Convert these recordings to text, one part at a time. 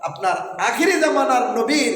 আপনার আখিরি জামানার নবীর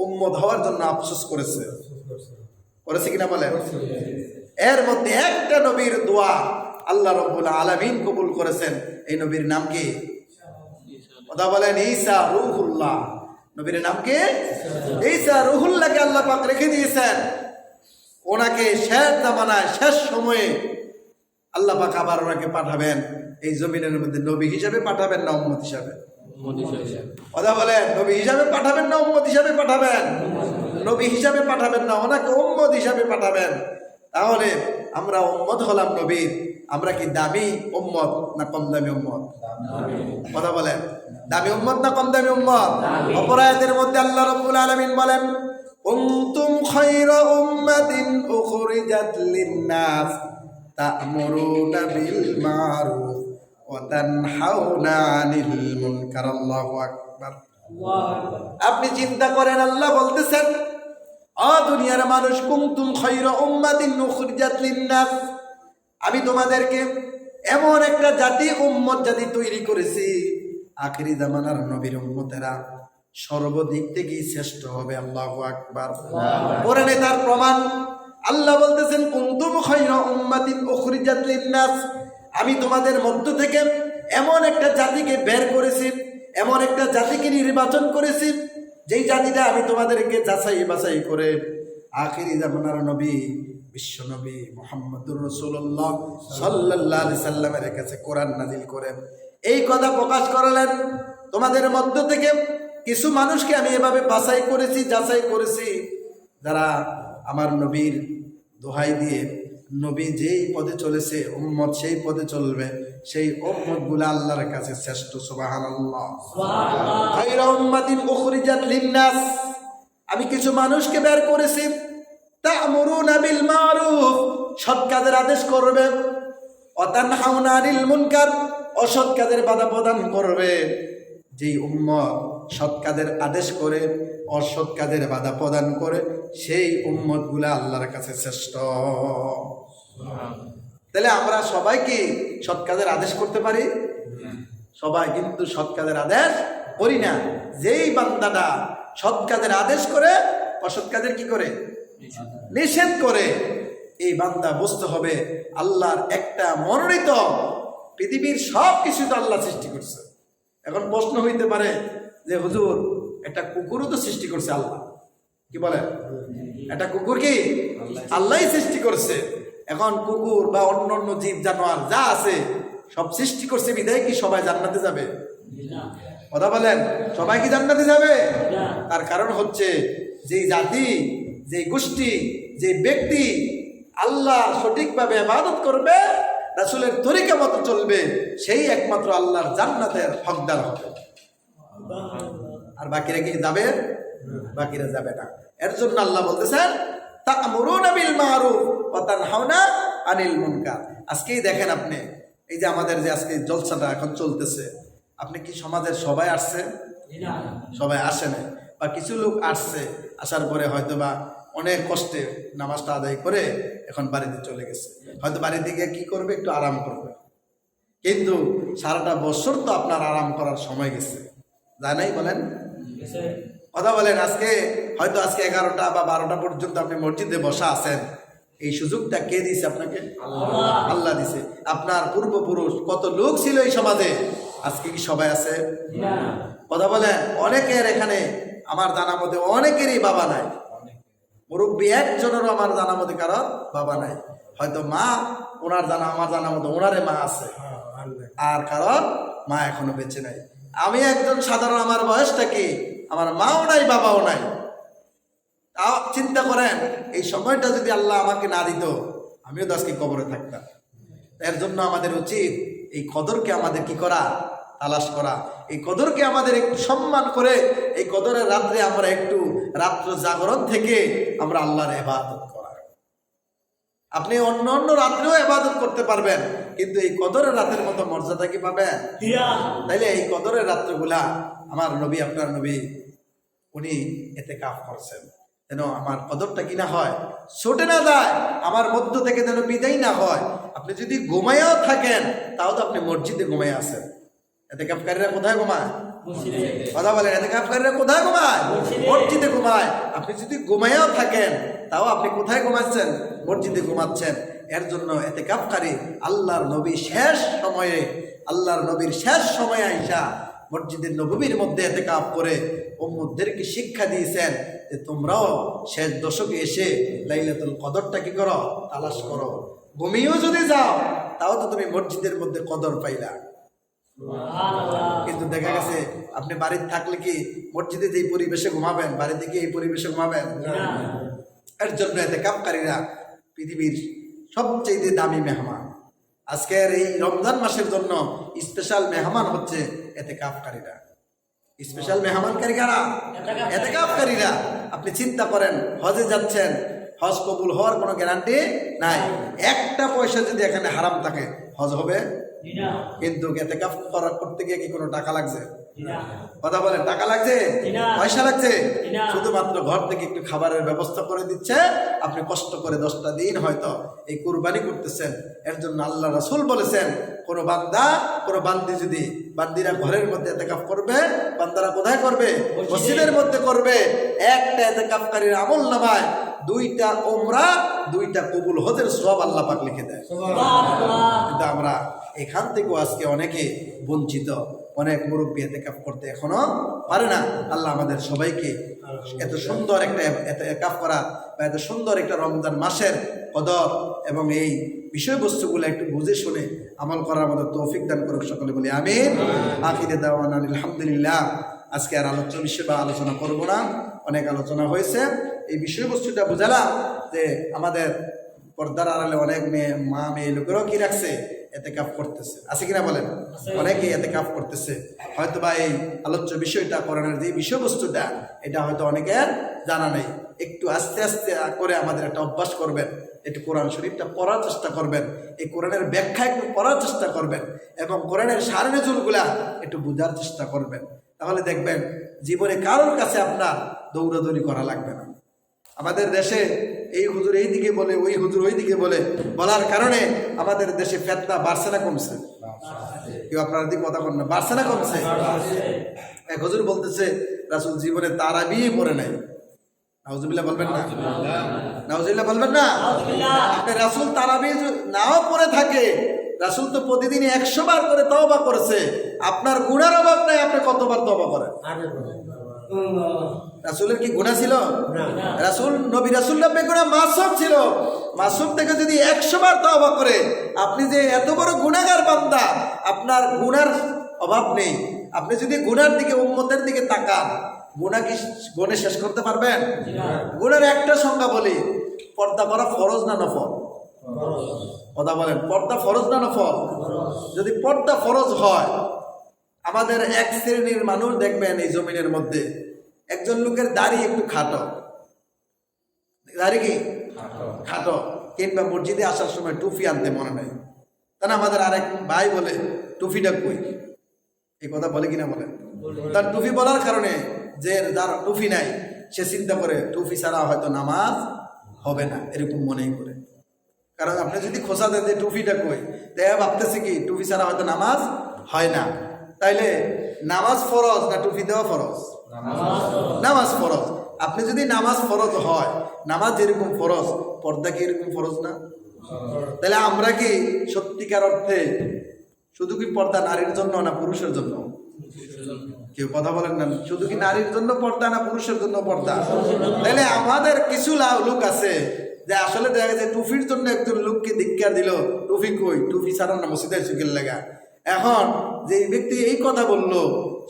উম্মত হওয়ার জন্য আফসোস করেছে কিনা বলেন? এর মধ্যে একটা নবীর দোয়া আল্লাহ রাব্বুল আলামিন কবুল করেছেন। এই নবীর নাম কি? কথা বলেন, ঈসা রূহুল্লাহ। নবীর নাম কি? ঈসা রূহুল্লাহকে আল্লাহ পাক রেখে দিয়েছেন। ওনাকে শেষ জামানায় শেষ সময়ে আল্লাহ পাক আবার ওনাকে পাঠাবেন এই জমিনের মধ্যে। নবী হিসাবে পাঠাবেন না উম্মত হিসাবে? কথা বলেন, নবী হিসাবে পাঠাবেন না উম্মত হিসাবে পাঠাবেন? নবী হিসাবে পাঠাবেন না, ওনাকে উম্মত হিসাবে পাঠাবেন। তাহলে আমরা উম্মত হলাম নবীর। আমরা কি দামি উম্মত না কম দামি উম্মত? কথা বলেন, দামি উম্মত না কম দামি উম্মত? অপর আয়াতের মধ্যে আল্লাহ রাব্বুল আলামিন বলেন, কুনতুম খায়রা উম্মাতিন উখরিজাত লিন-নাস তা'মুরুনা বিল মা'রুফ ওয়া তানহাউনা আনিল মুনকার। আল্লাহু আকবার। আপনি চিন্তা করেন, আল্লাহ বলতেছেন, ও দুনিয়ার মানুষ, কুনতুম খায়রা উম্মাতিন উখরিজাত লিন-নাস, আমি তোমাদেরকে এমন একটা জাতি উম্মত জাতি তৈরি করেছি, আখিরি জামানার নবীর উম্মতেরা সর্বদিক থেকেই শ্রেষ্ঠ হবে। আল্লাহু আকবার। কোরআনে তার প্রমাণ। আল্লাহ বলতেছেন, কুনতুম খায়রা উম্মাতিন উখরিজাত লিন-নাস, আমি তোমাদের মধ্য থেকে এমন একটা জাতিকে বের করেছি, এমন একটা জাতিকে নির্বাচন করেছি, যেই জাতিটা আমি তোমাদেরকে যাচাই বাছাই করে আখিরি জামানার নবী বিশ্ব নবী মুহাম্মদুর রাসূলুল্লাহ সাল্লাল্লাহু আলাইহি সাল্লামের কাছে কোরআন নাজিল করেন এই কথা প্রকাশ করলেন। তোমাদের মধ্য থেকে কিছু মানুষকে আমি এভাবে বাছাই করেছি, যাচাই করেছি, যারা আমার নবীর দোহাই দিয়ে নবী যেই পদে চলেছে উম্মত সেই পদে চলবে, সেই উম্মত গুলো আল্লাহর কাছে শ্রেষ্ঠ। সুবহানাল্লাহ। খায়রা উম্মাতিন উখরিজাত লিন-নাস, আমি কিছু মানুষকে বের করেছি, তা'মুরুনা বিল মা'রুফ, সৎ কাজের আদেশ করবে, ওয়া তানহাউনা আনিল মুনকার, অসৎ কাজের বাধা প্রদান করবে। যেই উম্মত সৎ কাজের আদেশ করে, অসৎ কাজের বাধা প্রদান করে, সেই উম্মত গুলা আল্লাহর কাছে শ্রেষ্ঠ। তাহলে আমরা সবাই কি সৎ কাজের আদেশ করতে পারি? সবাই কিন্তু সৎ কাজের আদেশ করি না। যেই বান্দাটা সৎ কাজের আদেশ করে, অসৎ কাজের কি করে? নিষেধ করে। এই বান্দা বুঝতে হবে আল্লাহর একটা মনোনীত, পৃথিবীর সব কিছু তো আল্লাহ সৃষ্টি করছে। এখন প্রশ্ন হইতে পারে যে হুজুর, একটা কুকুরও তো সৃষ্টি করছে আল্লাহ, কি বলেন? একটা কুকুর কি আল্লাহই সৃষ্টি করছে। এখন কুকুর বা অন্য অন্য জীব জানোয়ার যা আছে সব সৃষ্টি করছে বিধায় কি সবাই জান্নাতে যাবে? কথা বলেন, সবাই কি জান্নাতে যাবে? তার কারণ হচ্ছে যেই জাতি, যেই গোষ্ঠী, যে ব্যক্তি আল্লাহ সঠিকভাবে ইবাদত করবে, রাসূলের তরিকা মতো চলবে, সেই একমাত্র আল্লাহর জান্নাতের হকদার হবে। আর বাকিরা কি যাবে? বাকিরা যাবে না। এর জন্য আল্লাহ বলতেছেন, তা'মুরুনা বিল মা'রুফ ওয়া তানহাউনা আনিল মুনকার। আজকেই দেখেন আপনি, এই যে আমাদের যে আজকে জলসাটা এখন চলতেছে, আপনি কি সমাজের সবাই আসছে? সবাই আসে না, বা কিছু লোক আসছে, আসার পরে হয়তো বা অনেক কষ্টে নামাজটা আদায় করে এখন বাড়িতে চলে গেছে। হয়তো বাড়িতে গিয়ে কি করবে? একটু আরাম করবে। কিন্তু সারাটা বছর তো আপনার আরাম করার সময় গেছে, যায় নাই? বলেন, কথা বলেন। আজকে হয়তো আজকে 11টা বা 12টা পর্যন্ত আপনি মসজিদে বসা আছেন, এই সুযোগটা কে দিয়েছে আপনাকে? আল্লাহ দিছে। আপনার পূর্বপুরুষ কত লোক ছিল এই সমাজে, আজকে কি সবাই আছে? কথা বলেন। অনেকের এখানে আমার জানা মতে অনেকেরই বাবা নাই, মুরব্বী একজনেরও আমার জানা মতে কারো বাবা নাই। হয়তো মা, ওনার জানা, আমার জানা মতো ওনারে মা আছে, আর কারণ মা এখনো বেঁচে নাই। আমি একজন সাধারণ, আমার বয়সটা কি, আমার মাও নাই বাবাও নাই। চিন্তা করেন, এই সময়টা যদি আল্লাহ আমাকে না দিত, আমিও তো আজকে কবরে থাকতাম। এর জন্য আমাদের উচিত এই কদরকে আমাদের কি করা? তালাশ করা। এই কদরকে আমাদের একটু সম্মান করে, এই কদরের রাত্রে আমরা একটু রাত্র জাগরণ থেকে আমরা আল্লাহর ইবাদত করা। আপনি অন্য অন্য রাত্রেও ইবাদত করতে পারবেন, কিন্তু এই কদরের রাতের মতো মর্যাদা কি পাবেন? তাইলে এই কদরের রাত্রগুলা আমার নবী, আপনার নবী, উনি ইতিকাফ করছেন, যেন আমার কদরটা কি না হয়, ছুটে না যায়, আমার মধ্য থেকে যেন বিদায় না হয়। আপনি যদি ঘুমাইয়াও থাকেন, তাও তো আপনি মসজিদে ঘুমাই আছেন। ইতিকাফকারীরা কোথায় ঘুমায়? কথা বলেন, এতেকাফকারীরা কোথায় ঘুমায়? মসজিদে ঘুমায়। আপনি যদি ঘুমাইয়াও থাকেন তাও আপনি কোথায় ঘুমাচ্ছেন? মসজিদে ঘুমাচ্ছেন। এর জন্য এতেকাফকারী আল্লাহর নবী শেষ সময়ে, আল্লাহর নবীর শেষ সময়ে আইসা মসজিদের নববীর মধ্যে এতেকাফ করে উম্মতদেরকে শিক্ষা দিয়েছেন যে তোমরাও শেষ দশকে এসে লাইলাতুল কদরটা কি করো? তালাশ করো। ঘুমিয়েও যদি যাও তাও তো তুমি মসজিদের মধ্যে কদর পাইলা। কিন্তু দেখা গেছে আপনি বাড়িতে থাকলে কি মসজিদে যে পরিবেশে ঘুমাবেন, বাড়িতে কি এই পরিবেশে ঘুমাবেন? এর জন্য এতেকাফকারীরা পৃথিবীর সবচেয়ে দামি মেহমান। আজকের এই রমজান মাসের জন্য স্পেশাল মেহমান হচ্ছে এতেকাফকারীরা। স্পেশাল মেহমানকারী কারা? এতেকাফকারীরা। আপনি চিন্তা করেন, হজে যাচ্ছেন, হজ কবুল হওয়ার কোনো গ্যারান্টি নাই। একটা পয়সা যদি এখানে হারাম থাকে হজ হবে? কিন্তু এতেকাফ করতে গিয়ে কি কোনো টাকা লাগছে? কথা বলেন, টাকা লাগছে? পয়সা লাগছে? শুধুমাত্র ঘর থেকে একটু খাবারের ব্যবস্থা করে দিচ্ছে। আপনি কষ্ট করে 10টা দিন হয়তো এই কুরবানি করতেছেন। এর জন্য আল্লাহ রাসূল বলেছেন, কোনো বান্দা, কোনো বান্দি যদি, বান্দিরা ঘরের মধ্যে এতেকাফ করবে, বান্দারা কোথায় করবে? মসজিদের মধ্যে করবে। একটা এতেকাফকারীর আমল নামায় 2টা উমরা, 2টা কবুল হজের সওয়াব আল্লাহ পাক লিখে দেয়। কিন্তু আমরা এখান থেকেও আজকে অনেকে বঞ্চিত। অনেক মুরব্বী এতেকাফ করতে এখনো পারে না। আল্লাহ আমাদের সবাইকে এত সুন্দর একটা এতেকাফ করা বা এত সুন্দর একটা রমজান মাসের কদর এবং এই বিষয়বস্তুগুলো একটু বুঝে শুনে আমল করার মতো তৌফিক দান করুক সকলে বলি আমিন। আখিরে দাওয়ানা আলহামদুলিল্লাহ। আজকে আর আলোচ্য বিষয় বা আলোচনা করব না, অনেক আলোচনা হয়েছে। এই বিষয়বস্তুটা বুঝালাম যে আমাদের পর্দার আড়ালে অনেক মা মেয়ে লোকেরাও কি রাখছে? এতেকাফ করতেছে। আছে কিনা বলেন? অনেকেই এতেকাফ করতেছে। হয়তো বা এই আলোচ্য বিষয়টা, কোরআনের যে বিষয়বস্তুটা, এটা হয়তো অনেকের জানা নেই। একটু আস্তে আস্তে করে আমাদের একটা অভ্যাস করবেন, একটু কোরআন শরীফটা পড়ার চেষ্টা করবেন, এই কোরআনের ব্যাখ্যা একটু পড়ার চেষ্টা করবেন এবং কোরআনের সার নজুলগুলা একটু বোঝার চেষ্টা করবেন। তাহলে দেখবেন জীবনে কারোর কাছে আপনার দৌড়াদৌড়ি করা লাগবে না। আমাদের দেশে এই হুজুর এই দিকে বলে, ওই হুজুর ওই দিকে বলে, বলার কারণে আমাদের দেশে ফিতনা বাড়ছে না কমছে? কেউ আপনার দিকে কথা বলেন না, বাড়ছে না কমছে? এক হুজুর বলতেছে রাসূল জীবনে তারাবি পড়ে নাই। নাউজুবিল্লাহ বলবেন না? নাউজুবিল্লাহ বলবেন না? আপনি রাসূল তারাবি নাও পড়ে থাকে, রাসূল তো প্রতিদিন 100 বার করে তওবা করেছে। আপনার গুনার অভাব নাই, আপনি কতবার তওবা করেন? রাসূলের কি গুনাহ ছিল? রাসূল, নবী রাসূল না বেগুনাহ, মাসুম ছিল। মাসুম থেকে যদি 100 বার তওবা করে, আপনি যে এত বড় গুনাহগার বান্দা, আপনার গুনার অভাব নেই। আপনি যদি গুনার দিকে, উম্মতের দিকে তাকান, গুনাহ কি গুণে শেষ করতে পারবেন? গুনার একটা সংখ্যা বলি, পর্দা করা ফরজ না নফল? কথা বলেন, পর্দা ফরজ না নফল? যদি পর্দা ফরজ হয়, আমাদের এক শ্রেণীর মানুষ দেখবেন এই জমিনের মধ্যে, একজন লোকের দাড়ি একটু খাটো, দাড়ি কি খাটো, কিংবা মসজিদে আসার সময় টুপি আনতে মনে নেই। তাহলে আমাদের আরেক ভাই বলে টুপিটা কই? এই কথা বলে কিনা বলেন? তার টুপি বলার কারণে যে যার টুপি নাই সে চিন্তা করে টুপি ছাড়া হয়তো নামাজ হবে না, এরকম মনেই করে। কারণ আপনি যদি খোঁচা দেন যে টুপিটা কই, তাই ভাবতেছে কি টুপি ছাড়া হয়তো নামাজ হয় না। তাইলে নামাজ ফরজ না টুপি দেওয়া ফরজ? নামাজ ফরজ। আপনি যদি নামাজ ফরজ হয়, নামাজ যেরকম ফরজ, পর্দা কি এরকম ফরজ না? তাহলে আমরা কি সত্যিকার অর্থে শুধু কি পর্দা নারীর জন্য না পুরুষের জন্য? কেউ কথা বলেন না। শুধু কি নারীর জন্য পর্দা না পুরুষের জন্য পর্দা? তাহলে আমাদের কিছু লোক আছে যে আসলে দেখা যায় টুপির জন্য একজন লোককে ধিক্কার দিল, টুপি কই, টুপি ছাড়া না মসজিদে চুকের লাগা। এখন যে ব্যক্তি এই কথা বললো,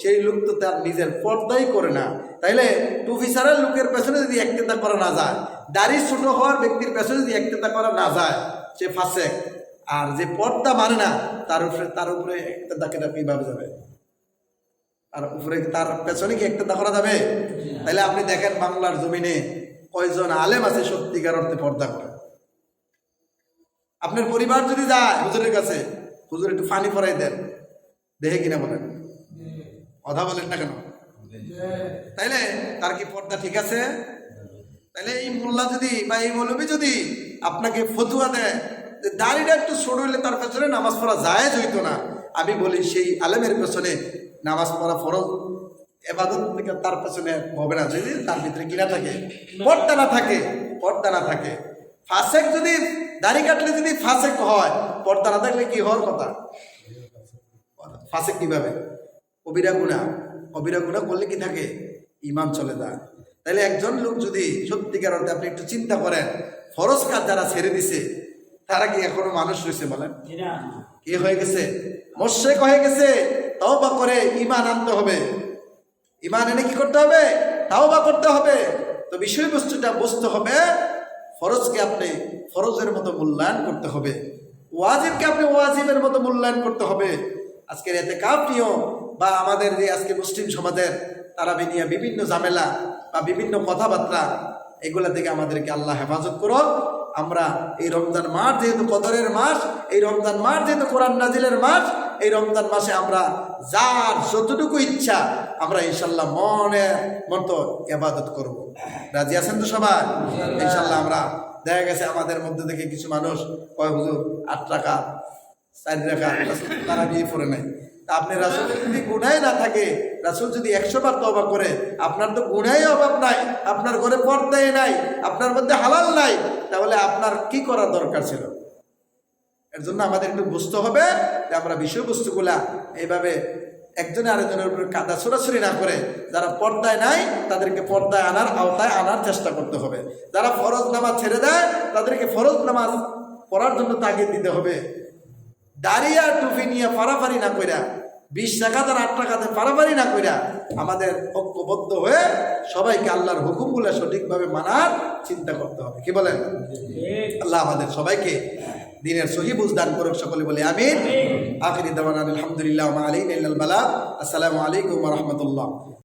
সেই লোক তো তার নিজের পর্দাই করে না। তাইলে টুপি ছাড়া লোকের পেছনে যদি একতেদা করা না যায়, দাড়ি ছোট হওয়ার ব্যক্তির পেছনে যদি একতেদা করা না যায়, সে ফাসেক। আর যে পর্দা মানে না, তার উপরে একতেদা কেটা কিভাবে যাবে? আর উপরে তার পেছনে কি একতেদা করা যাবে? তাইলে আপনি দেখেন বাংলার জমিনে কয়জন আলেম আছে সত্যিকার অর্থে পর্দা করে? আপনার পরিবার যদি যায় হুজুরের কাছে, হুজুর একটু পানি পরাই দেন, দেখে কিনা বলেন? কথা বলেন না কেন? তাইলে তার কি পর্দা ঠিক আছে? তাইলে এই মোল্লা যদি বা এই মৌলবী যদি আপনাকে ফতুয়া দেয় যে দাড়িটা একটু ছোট হইলে তার পেছনে নামাজ পড়া জায়েজ হইতো না, আমি বলি সেই আলেমের পেছনে নামাজ পড়া ফরজ এবাদত থেকে তার পেছনে হবে না, যদি তার ভিতরে কিনা থাকে, পর্দা না থাকে, পর্দা না থাকে। ফাসেক যদি দাড়ি কাটলে যদি ফাসেক হয়, পর্দা না থাকলে কি হওয়ার কথা? ফাসেক কিভাবে? কবিরা গুনাহ, কবিরা গুনাহ করলে কি থাকে? ঈমান চলে যায়। তাহলে একজন লোক যদি সত্যিকার অর্থে আপনি একটু চিন্তা করেন, ফরজ কাজ যারা ছেড়ে দিছে তারা কি এখনো মানুষ রয়েছে? বলেন, কি হয়ে গেছে? মুশরিক হয়ে গেছে। তওবা করে ঈমান আনতে হবে। ঈমান এনে কি করতে হবে? তওবা করতে হবে। তো বিষয়বস্তুটা বুঝতে হবে, ফরজকে আপনি ফরজের মতো মূল্যায়ন করতে হবে, ওয়াজিবকে আপনি ওয়াজিবের মতো মূল্যায়ন করতে হবে। আজকের ইতিকাফ নিয়েও বা আমাদের যে আজকে মুসলিম সমাজের তারাবি নিয়ে বিভিন্ন ঝামেলা বা বিভিন্ন কথাবার্তা, এগুলা থেকে আমাদেরকে আল্লাহ হেফাজত করো। আমরা এই রমজান মাস যেহেতু কদরের মাস, এই রমজান মাস যেহেতু কোরআন নাজিলের মাস, এই রমজান মাসে আমরা যার যতটুকু ইচ্ছা আমরা ইনশাল্লাহ মনের মতো ইবাদত করব। রাজি আছেন তো সবাই? ইনশাল্লাহ আমরা দেখা গেছে আমাদের মধ্যে থেকে কিছু মানুষ কয় হুজুর 8 টাকা 4 টাকা তারা বিয়ে পড়ে নাই। তা আপনি রাসূলের যদি গুনাহ না থাকে, রাসূল যদি 100 বার তওবা করে, আপনার তো গুনাহই অভাব নাই, আপনার ঘরে পর্দাই নাই, আপনার মধ্যে হালাল নাই, তাহলে আপনার কি করার দরকার ছিল? এর জন্য আমাদের একটু বুঝতে হবে যে আমরা বিষয়বস্তুগুলা এইভাবে একজনে আরেকজনের উপর কাদা ছোড়াছুরি না করে, যারা পর্দায় নাই তাদেরকে পর্দায় আনার আওতায় আনার চেষ্টা করতে হবে। যারা ফরজ নামাজ ছেড়ে দেয় তাদেরকে ফরজ নামাজ পড়ার জন্য তাগিদ দিতে হবে। দাঁড়িয়ে টুপি নিয়ে ফাড়াফাড়ি না কইরা, 20 টাকা আর 8 টাকাতে ফাড়াফাড়ি না কইরা আমাদের ঐক্যবদ্ধ হয়ে সবাইকে আল্লাহর হুকুমগুলো সঠিকভাবে মানার চিন্তা করতে হবে। কি বলেন? আল্লাহ আমাদের সবাইকে দিনের সহি বুঝ দান করুক। সকলে বলি আমিন। আখিরি দাওয়ানা আলহামদুলিল্লাহ ওয়া মা আলাইনা ইল্লাল বালাগ। আসসালামু আলাইকুম ওয়া রাহমাতুল্লাহ।